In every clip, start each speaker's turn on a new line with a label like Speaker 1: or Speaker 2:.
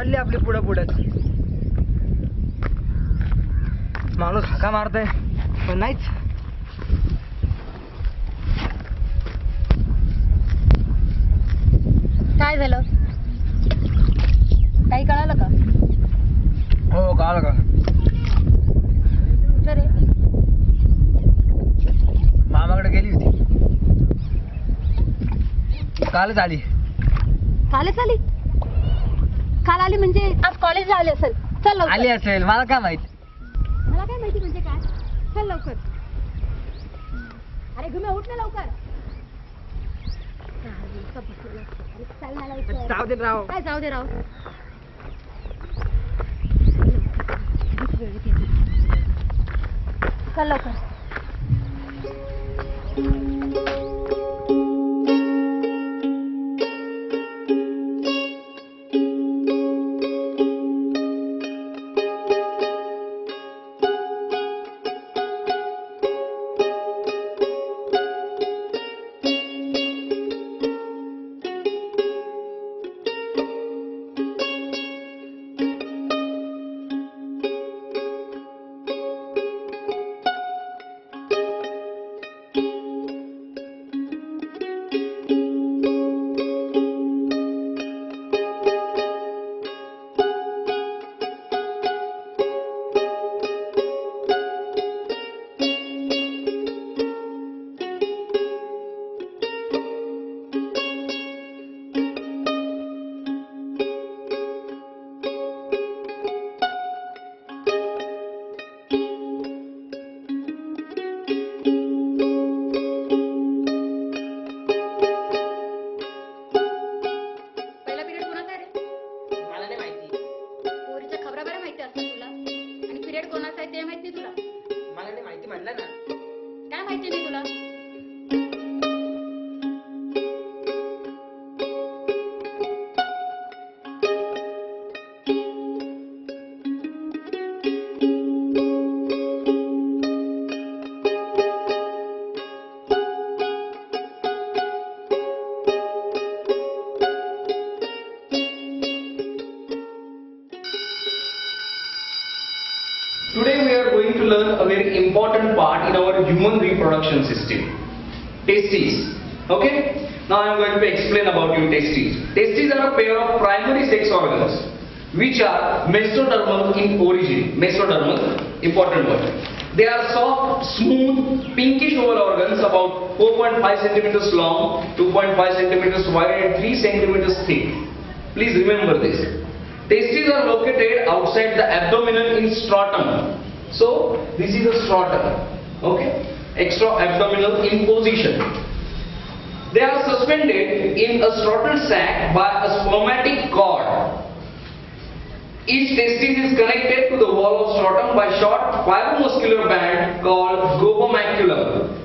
Speaker 1: चालली आपली पुढे पुढेच. माणूस हाका मारतोय पण नाहीच.
Speaker 2: काय झालं? काही कळालं का?
Speaker 1: हो कळालं का?
Speaker 2: कुठं रे?
Speaker 1: मामाकडे गेली होती. कालच आली.
Speaker 2: कालच आली? काल आली म्हणजे आज कॉलेजला आली असेल. चल लवकर.
Speaker 1: आली असेल मला काय माहित.
Speaker 2: मला काय माहिती म्हणजे काय? चल लवकर. अरे घुमे उठ ना लवकर. अरे चल ना लवकर.
Speaker 1: जाऊ दे राव.
Speaker 2: काय जाऊ दे राव? चल लवकर.
Speaker 3: Today we are going to learn a very important part in our human reproduction system. Testes. Okay? Now I am going to explain about you testes. Testes are a pair of primary sex organs which are mesodermal in origin. Mesodermal, important word. They are soft, smooth, pinkish oval organs about 4.5 centimeters long, 2.5 centimeters wide and 3 centimeters thick. Please remember this. Testes are located outside the abdominal in scrotum. So this is a scrotum. Okay? Extra abdominal in position. They are suspended in a scrotal sac by a spermatic cord. Each testis is connected to the wall of scrotum by short fibromuscular band called gopomaculum.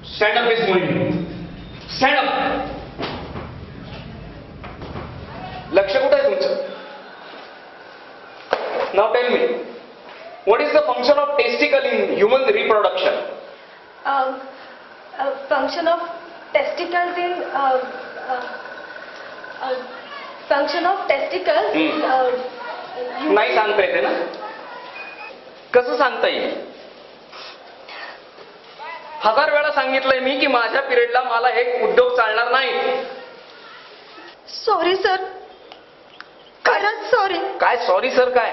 Speaker 3: Stand up is going. Stand up. लक्ष कुठे आहे तुमचं? Now tell me, what is the function of testicle in human reproduction?
Speaker 4: Function of testicles in function of testicles.
Speaker 3: नाही सांगता येते ना? कसं सांगता येईल? 1000 वेळा सांगितलंय मी की माझ्या पिरियडला मला हे उद्योग चालणार नाही.
Speaker 4: Sorry sir. खरंच सॉरी.
Speaker 3: काय सॉरी सर काय?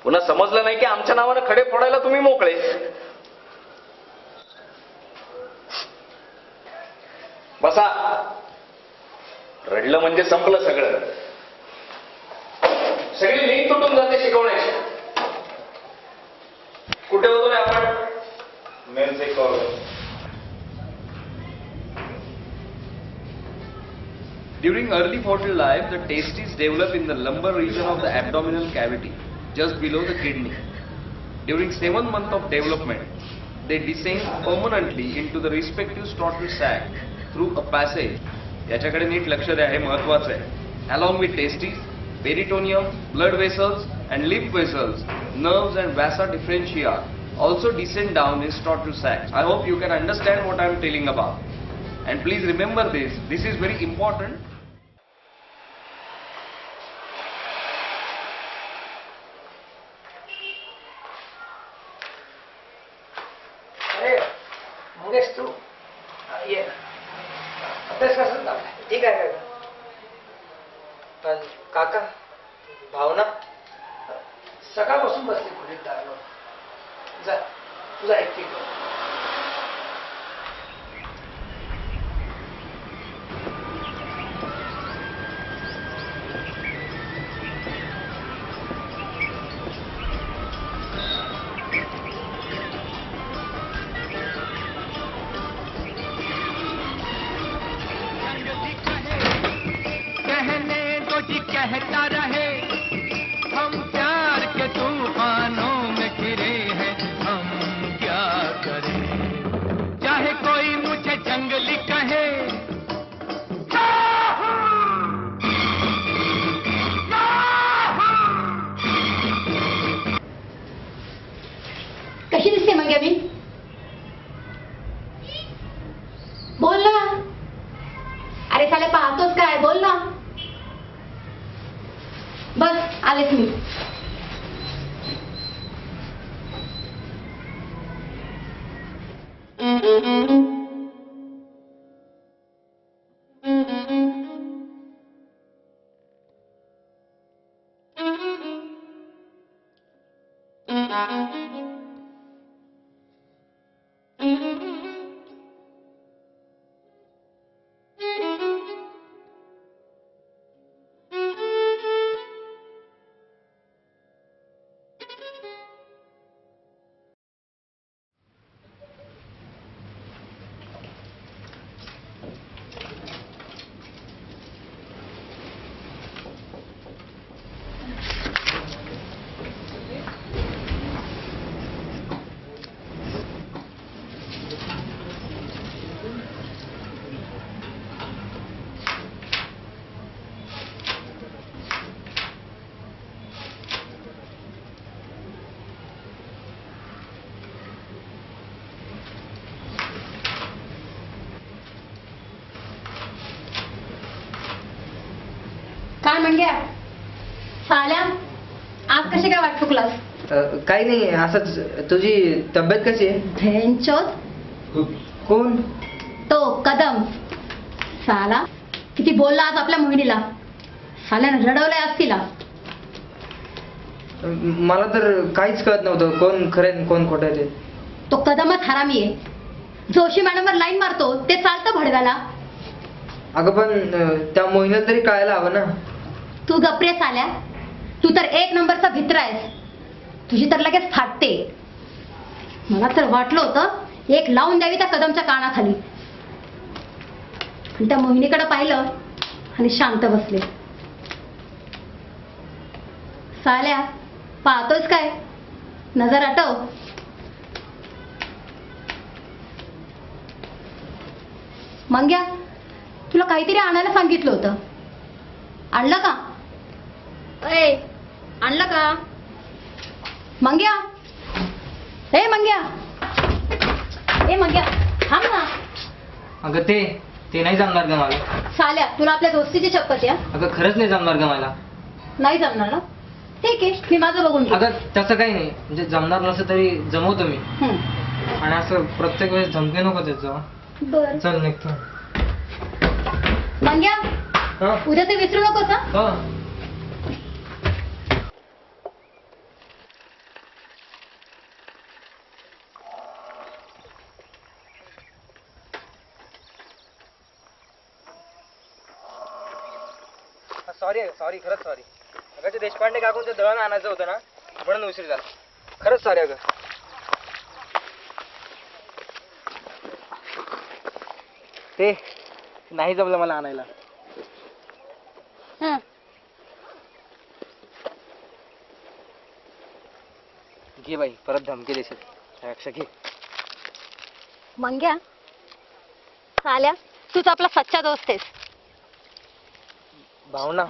Speaker 3: पुन्हा समजलं नाही की आमच्या नावानं खडे फोडायला तुम्ही मोकळे. बसा. रडलं म्हणजे संपलं सगळं. सगळी लीक तुटून जाते शिकवण्याची. कुठे होतो रे आपण? Main sex organ.
Speaker 5: During early fetal life, the testes develop in the lumbar region of the abdominal cavity, just below the kidney. During 7 months of development, they descend permanently into the respective scrotal sac through a passage. याच्याकडे नीट लक्ष द्या, हे महत्त्वाचं आहे. Along with testes, peritoneum, blood vessels and lymph vessels, nerves and vasa differentia also descend down in scrotal sac. I hope you can understand what I am telling about. And please remember this is very important.
Speaker 1: अरे मंगेश तू ये अभ्यास कसा चाललाय? ठीक आहे पण काका भावना
Speaker 6: सकाळपासून बसली खोलीत दारावर. जा तुझा ऐकते
Speaker 7: कहने को जी कहता रहे हम प्यार के तूफानों में घिरे हैं हम क्या करें चाहे कोई मुझे जंगली कहे
Speaker 2: कशी दिसते मग मी? बोल ना. अरे साले पाहतोस काय? बोल ना. बस आलेच मी. काय म्हणजे साल्या आज कशी काय वाट चुकलास?
Speaker 1: काही नाही असंच. तुझी तब्येत कशी आहे?
Speaker 2: भेंचोद
Speaker 1: कोण?
Speaker 2: तो कदम साला किती बोलला आज आपल्या मोहिनीला. साल्यानं रडवलंय आज तिला.
Speaker 1: मला तर काहीच कळत नव्हतं कोण खरं आहे कोण खोटं आहे ते.
Speaker 2: तो कदमच हरामी आहे. जोशी मॅडमवर लाईन मारतो ते चालतं भडव्याला.
Speaker 1: अगं पण त्या मोहिनीला तरी कळायला हवं ना.
Speaker 2: तू गप्रे साल्या. तू तर एक नंबरचा भित्र आहेस. तुझी तर लगेच फाटते. मला तर वाटलं होतं एक लावून द्यावी त्या कदमच्या कानाखाली. पण त्या मोहिनीकडे पाहिलं आणि शांत बसले. साल्या पाहतोस काय? नजर हटव. मंग्या तुला काहीतरी आणायला सांगितलं होतं. आणलं का? ए आणलं का? मंग्या ए मंग्या ए मंग्या थांब ना.
Speaker 1: अगं ते नाही जमणार का मला.
Speaker 2: साल्या तुला आपल्या दोस्तीची शपथ या.
Speaker 1: अगं खरंच नाही जमणार का मला.
Speaker 2: नाही जमणार ना? ठीक आहे मी माझं बघून घेईन.
Speaker 1: अगं तसं काही नाही म्हणजे जमणार नसलं तरी जमवतो मी. आणि असं प्रत्येक वेळेस धमकी नको त्याचं.
Speaker 2: बर
Speaker 1: चल निघतो.
Speaker 2: मंग्या
Speaker 1: हा
Speaker 2: उद्या ते विसरू नकोस हा.
Speaker 1: हा. सॉरी खरंच सॉरी. अगं ते देशपांडे काकूंचं दळण आणायचं होतं ना म्हणून उशीर झाला. खरंच सॉरी अगं. ते नाही जमलं मला आणायला. घे बाई परत धमकी देशील त्यापेक्षा घे.
Speaker 2: मंग्या साल्या तूच आपला सच्चा दोस्त आहेस.
Speaker 1: भावना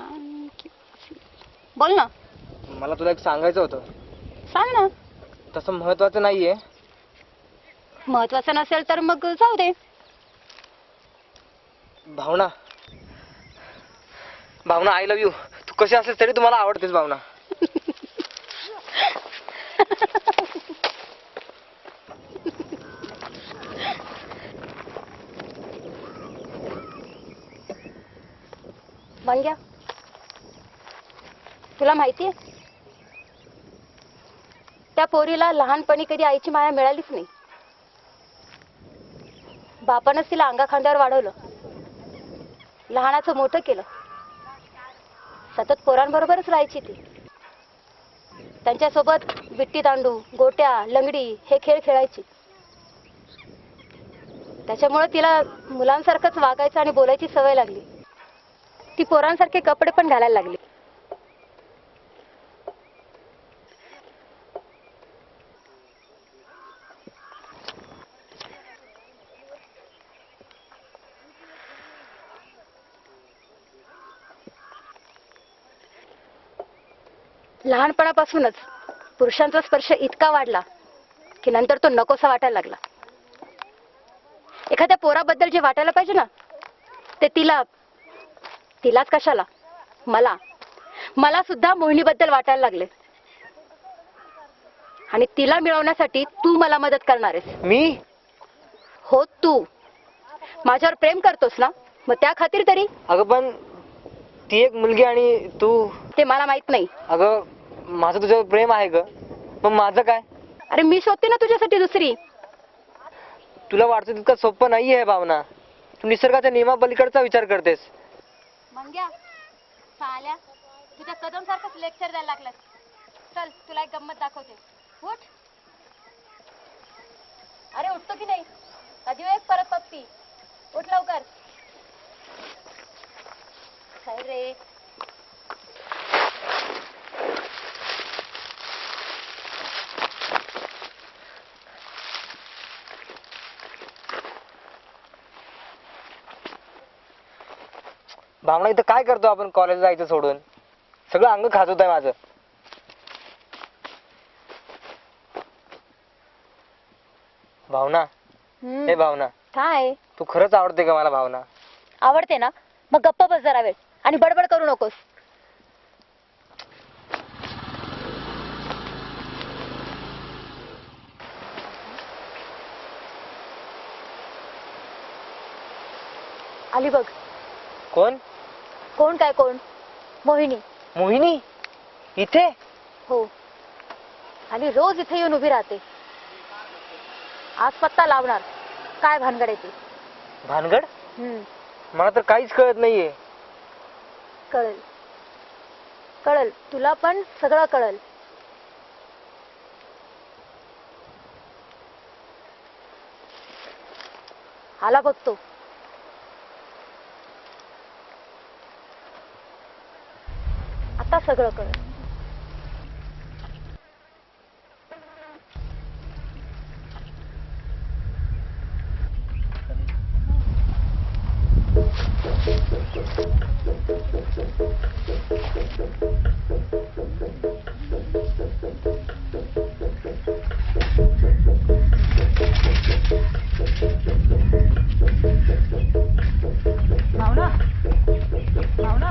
Speaker 2: बोल ना.
Speaker 1: मला तुला एक सांगायचं होतं.
Speaker 2: सांग ना.
Speaker 1: तसं महत्वाचं नाहीये.
Speaker 2: महत्वाचं नसेल तर मग जाऊ दे.
Speaker 1: भावना भावना आय लव्ह यू. तू कशी असेल तरी तुम्हाला आवडतेस भावना.
Speaker 2: मंग्या, तुला माहितीये त्या पोरीला लहानपणी कधी आईची माया मिळालीच नाही. बापानंच तिला अंगा खांद्यावर वाढवलं, लहानाचं मोठं केलं. सतत पोरांबरोबरच राहायची ती. त्यांच्यासोबत विट्टी दांडू, गोट्या, लंगडी हे खेळ खेळायची. त्याच्यामुळे तिला मुलांसारखंच वागायचं आणि बोलायची सवय लागली. ती पोरांसारखे कपडे पण घालायला लागली. लहानपणापासूनच पुरुषांचा स्पर्श इतका वाढला की नंतर तो नकोसा वाटायला लागला. एखाद्या पोराबद्दल जे वाटायला पाहिजे ना ते तिलाच कशाला, मला सुद्धा मोहिनीबद्दल वाटायला लागले. आणि तिला मिळवण्यासाठी तू मला मदत करणार आहेस.
Speaker 1: मी?
Speaker 2: हो, तू माझ्यावर प्रेम करतोस ना, मग त्या खातीर तरी.
Speaker 1: अगं पण ती एक मुलगी आणि तू.
Speaker 2: ते मला माहित नाही.
Speaker 1: अगं माझं तुझ्यावर प्रेम आहे ग, पण माझं काय?
Speaker 2: अरे मी शोधते ना तुझ्यासाठी दुसरी.
Speaker 1: तुला वाटतं तितकं सोपं नाही आहे भावना. तू निसर्गाच्या नियमापलीकडचा विचार करतेस.
Speaker 2: मंग्या, साल्या, तुझ्या कदम सारखंच लेक्चर द्यायला लागलास. चल तुला एक गंमत दाखवते. उठ. अरे उठतो की नाही? कधी एक परत पप्पी. उठ लवकर. काय रे?
Speaker 1: भावना, इथं काय करतो आपण? कॉलेज जायचं सोडून सगळं अंग खाजवत आहे माझं. भावना, हे भावना,
Speaker 2: काय
Speaker 1: तू खरंच आवडते का मला? भावना,
Speaker 2: आवडते ना? मग गप्प बस जरा वेळ आणि बडबड करू नकोस. आली बघ.
Speaker 1: कोण?
Speaker 2: कोण काय कोण? मोहिनी.
Speaker 1: मोहिनी इथे?
Speaker 2: हो, आणि रोज इथे येऊन उभी राहते. आज पत्ता लावणार. काय भानगड आहे ती?
Speaker 1: भानगड? मला तर काहीच कळत नाहीये.
Speaker 2: कळल कळल, तुला पण सगळं कळल. आला बघतो. आता सगळं कळल. भावना, भावना,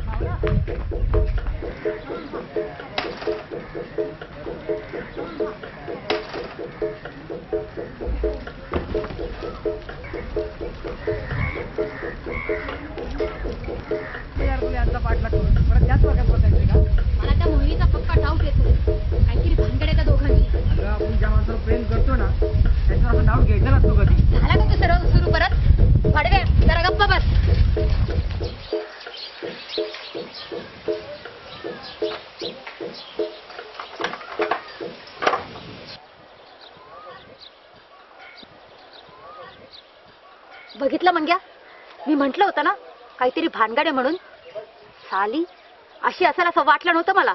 Speaker 2: भावना. मला त्या मोहिनीचा पक्का डाऊट येतो. काहीतरी भानगड आहे त्या दोघांची.
Speaker 1: आपण ज्या माणसावर प्रेम करतो ना त्याच्यावर असं डाऊट घ्यायचा नसतो कधी.
Speaker 2: झाला का तू सर्व सुरू परत? भडव्या, जरा गप्पा बस. बघितलं मंग्या, मी म्हंटल होतं ना काहीतरी भानगड आहे म्हणून. साली अशी असेल असं वाटलं नव्हतं मला.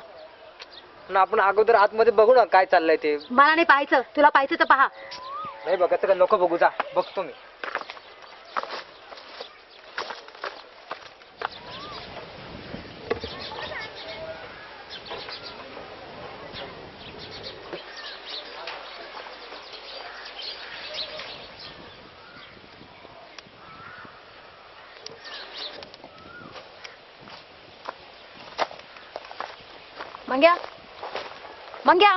Speaker 1: आपण अगोदर आतमध्ये बघू ना काय चाललंय ते.
Speaker 2: मला नाही पाहायचं. तुला पाहायचं तर पहा.
Speaker 1: नाही बघायचं का? नको बघू, जा. बघतो मी.
Speaker 2: मंग्या, मंग्या,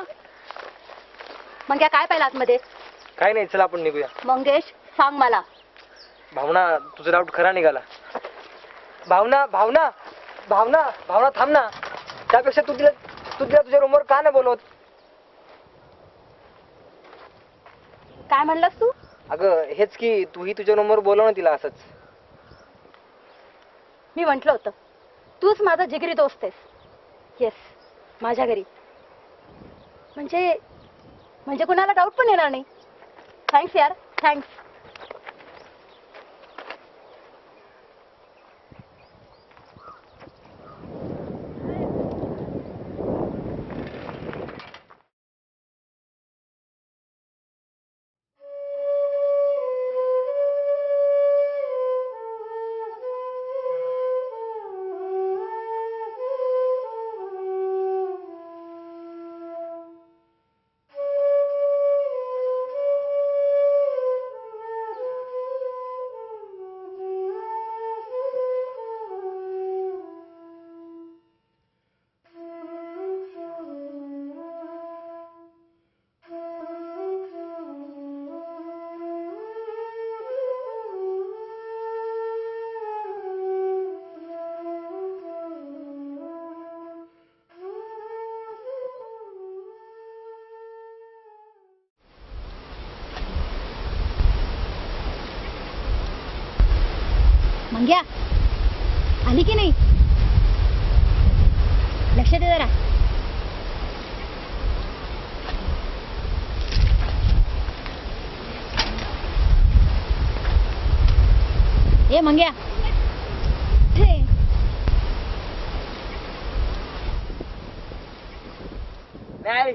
Speaker 2: मंग्या, काय पाहिलं आतमध्ये?
Speaker 1: काही नाही, चला आपण निघूया.
Speaker 2: मंगेश, सांग मला.
Speaker 1: भावना, तुझा डाऊट खरा निघाला. भावना भावना भावना भावना थांब ना. त्यापेक्षा तू तिला तुझ्या रूमवर का नाही बोलवत?
Speaker 2: काय म्हणलास तू?
Speaker 1: अगं हेच की तूही तुझ्या रूमवर बोलव ना तिला असंच.
Speaker 2: मी म्हंटल होतं तूच माझा जिगरी दोस्त आहेस. येस, माझ्या घरी. म्हणजे कुणाला डाऊट पण येणार नाही. थँक्स यार, थँक्स. मंग्या आली की नाही? लक्ष दे जरा. ए मंग्या, हे
Speaker 1: नाही